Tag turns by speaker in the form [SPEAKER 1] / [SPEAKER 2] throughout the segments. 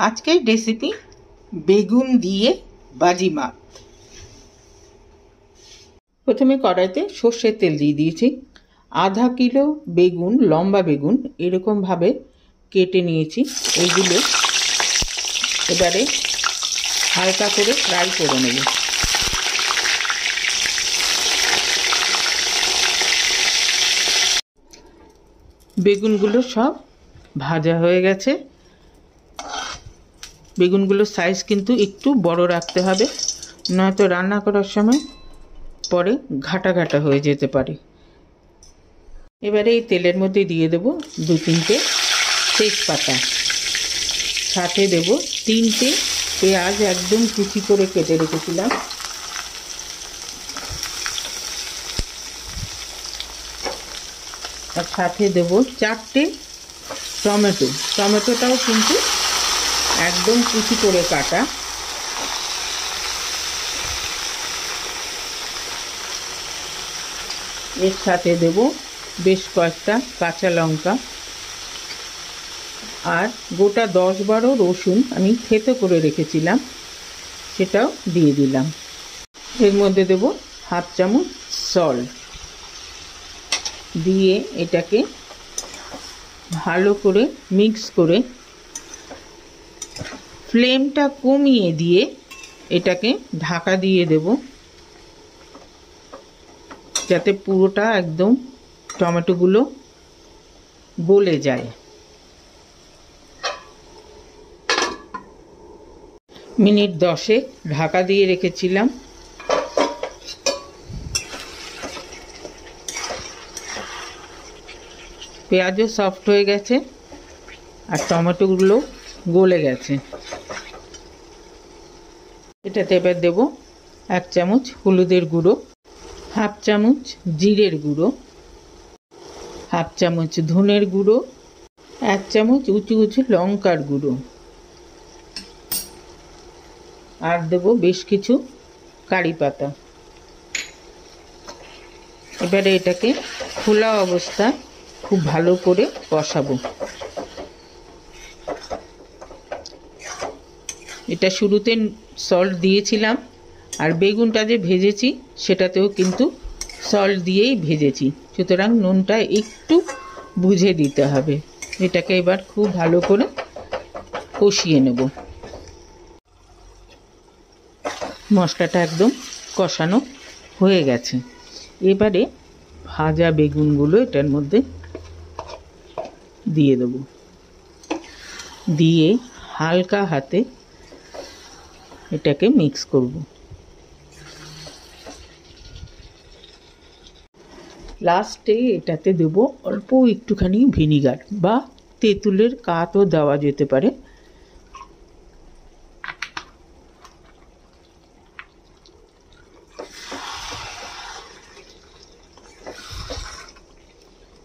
[SPEAKER 1] আজকের রেসিপি বেগুন দিয়ে বাজি মাছ। প্রথমে কড়াইতে সর্ষের তেল দিয়ে দিয়েছি। আধা কিলো বেগুন, লম্বা বেগুন এরকমভাবে কেটে নিয়েছি। এইগুলো এবারে হালকা করে ফ্রাই করে নেব। বেগুনগুলো সব ভাজা হয়ে গেছে। বেগুনগুলোর সাইজ কিন্তু একটু বড় রাখতে হবে, নয়তো রান্না করার সময় পরে ঘাটা ঘাটা হয়ে যেতে পারে। এবারে এই তেলের মধ্যে দিয়ে দেব 2-3টে তেজপাতা, সাথে দেব 3টে পেঁয়াজ একদম কুচি করে কেটে রেখেছিলাম। আর সাথে দেব 4টে টমেটো। টমেটোটাও কিন্তু একদম কুচি করে কাটা। এর সাথে দেব বেশ কয়েকটা কাঁচা লঙ্কা আর গোটা 10-12 রসুন আমি থেতো করে রেখেছিলাম, সেটাও দিয়ে দিলাম। এর মধ্যে দেব 1/2 চামচ সল্ট দিয়ে এটাকে ভালো করে মিক্স করে ফ্লেমটা কমিয়ে দিয়ে এটাকে ঢাকা দিয়ে দেব, যাতে পুরোটা একদম টমেটোগুলো গলে যায়। মিনিট 10 ঢাকা দিয়ে রেখেছিলাম। পেঁয়াজও সফট হয়ে গেছে আর টমেটোগুলো গলে গেছে। এটাতে এবার দেব 1 চামচ হলুদের গুঁড়ো, 1/2 চামচ জিরের গুঁড়ো, 1/2 চামচ ধনের গুঁড়ো, 1 চামচ উঁচু উঁচু লঙ্কার গুঁড়ো, আর দেব বেশ কিছু কারি পাতা। এবারে এটাকে খোলা অবস্থায় খুব ভালো করে কষাবো। এটা শুরুতে সল্ট দিয়েছিলাম, আর বেগুনটা যে ভেজেছি সেটাতেও কিন্তু সল্ট দিয়েই ভেজেছি, সুতরাং নুনটা একটু বুঝে দিতে হবে। এটাকে এবার খুব ভালো করে কষিয়ে নেব। মশলাটা একদম কষানো হয়ে গেছে। এবারে ভাজা বেগুনগুলো এটার মধ্যে দিয়ে দেব, দিয়ে হালকা হাতে এটাকে মিক্স করব। লাস্টে এটাতে দেব অল্প একটুখানি ভিনিগার বা তেঁতুলের কাঠও দেওয়া যেতে পারে।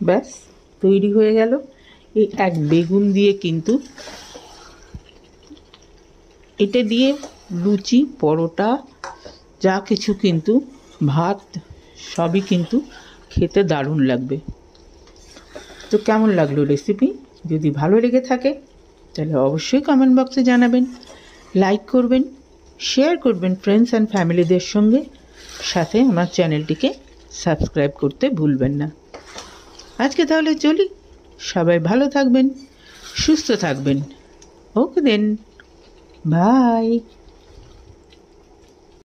[SPEAKER 1] ব্যাস তৈরি হয়ে গেল। এই এক বেগুন দিয়ে কিন্তু এটা দিয়ে লুচি, পরোটা, যা কিছু কিন্তু ভাত সবই কিন্তু খেতে দারুণ লাগবে। তো কেমন লাগলো রেসিপি? যদি ভালো লেগে থাকে তাহলে অবশ্যই কমেন্ট বক্সে জানাবেন, লাইক করবেন, শেয়ার করবেন ফ্রেন্ডস অ্যান্ড ফ্যামিলিদের সঙ্গে, সাথে আমার চ্যানেলটিকে সাবস্ক্রাইব করতে ভুলবেন না। আজকে তাহলে চলি, সবাই ভালো থাকবেন, সুস্থ থাকবেন। ওকে দেন, বাই।